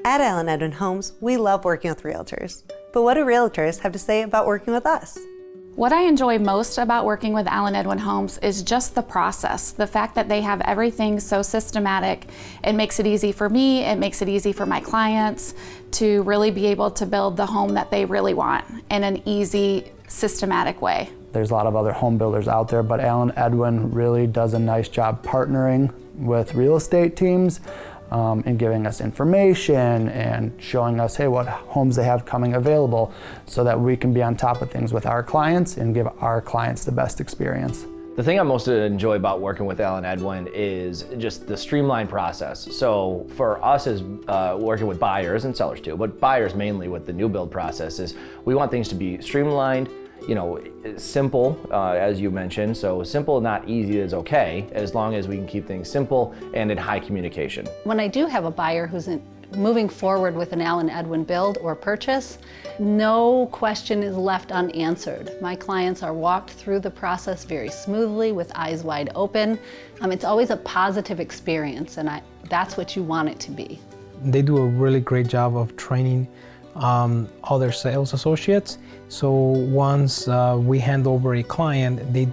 At Allen Edwin Homes, we love working with realtors. But what do realtors have to say about working with us? What I enjoy most about working with Allen Edwin Homes is just the process. The fact that they have everything so systematic. It makes it easy for me, it makes it easy for my clients to really be able to build the home that they really want in an easy, systematic way. There's a lot of other home builders out there, but Allen Edwin really does a nice job partnering with real estate teams and giving us information and showing us, hey, what homes they have coming available so that we can be on top of things with our clients and give our clients the best experience. The thing I most enjoy about working with Allen Edwin is just the streamlined process. So for us as working with buyers and sellers too, but buyers mainly with the new build process is we want things to be streamlined, simple, as you mentioned. So simple, not easy is okay, as long as we can keep things simple and in high communication. When I do have a buyer who's moving forward with an Allen Edwin build or purchase, no question is left unanswered. My clients are walked through the process very smoothly with eyes wide open. It's always a positive experience, and that's what you want it to be. They do a really great job of training all their sales associates. So once we hand over a client, they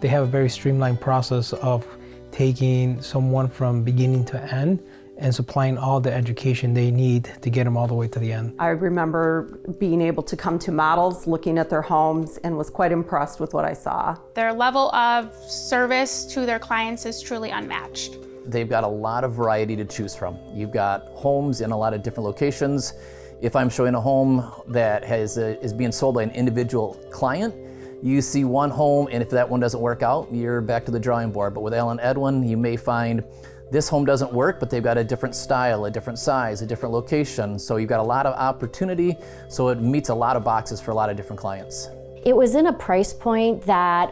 have a very streamlined process of taking someone from beginning to end and supplying all the education they need to get them all the way to the end. I remember being able to come to models, looking at their homes, and was quite impressed with what I saw. Their level of service to their clients is truly unmatched. They've got a lot of variety to choose from. You've got homes in a lot of different locations. If I'm showing a home that is being sold by an individual client, you see one home, and if that one doesn't work out, you're back to the drawing board. But with Allen Edwin, you may find this home doesn't work, but they've got a different style, a different size, a different location. So you've got a lot of opportunity, so it meets a lot of boxes for a lot of different clients. It was in a price point that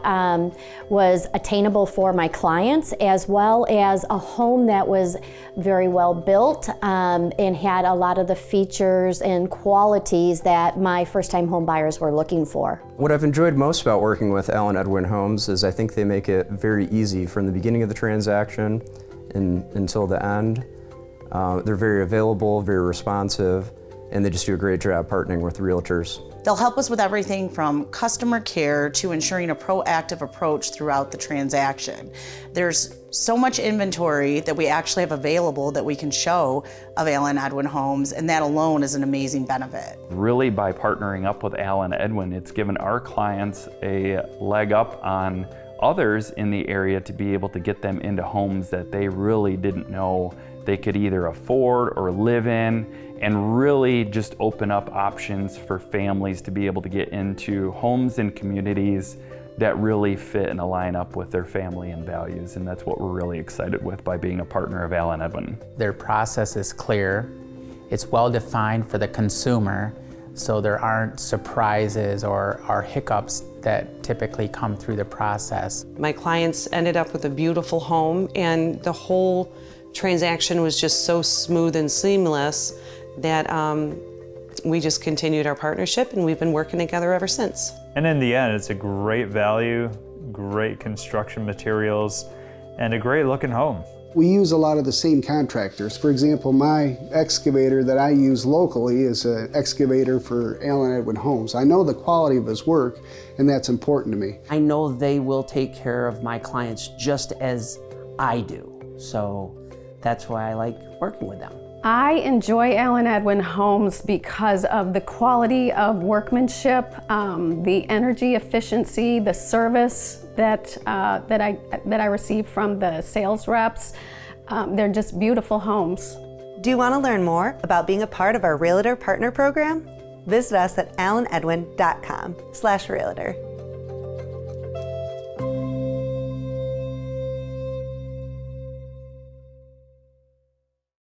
was attainable for my clients, as well as a home that was very well built and had a lot of the features and qualities that my first-time home buyers were looking for. What I've enjoyed most about working with Allen Edwin Homes is I think they make it very easy from the beginning of the transaction until the end. They're very available, very responsive, and they just do a great job partnering with realtors. They'll help us with everything from customer care to ensuring a proactive approach throughout the transaction. There's so much inventory that we actually have available that we can show of Allen Edwin Homes, and that alone is an amazing benefit. Really, by partnering up with Allen Edwin, it's given our clients a leg up on others in the area to be able to get them into homes that they really didn't know they could either afford or live in, and really just open up options for families to be able to get into homes and communities that really fit and align up with their family and values. And that's what we're really excited with by being a partner of Allen Edwin. Their process is clear, it's well defined for the consumer, so there aren't surprises or hiccups that typically come through the process. My clients ended up with a beautiful home, and the whole transaction was just so smooth and seamless that we just continued our partnership, and we've been working together ever since. And in the end, it's a great value, great construction materials, and a great looking home. We use a lot of the same contractors. For example, my excavator that I use locally is an excavator for Allen Edwin Homes. I know the quality of his work, and that's important to me. I know they will take care of my clients just as I do. So that's why I like working with them. I enjoy Allen Edwin Homes because of the quality of workmanship, the energy efficiency, the service that I receive from the sales reps. They're just beautiful homes. Do you want to learn more about being a part of our Realtor Partner Program? Visit us at allenedwin.com/realtor.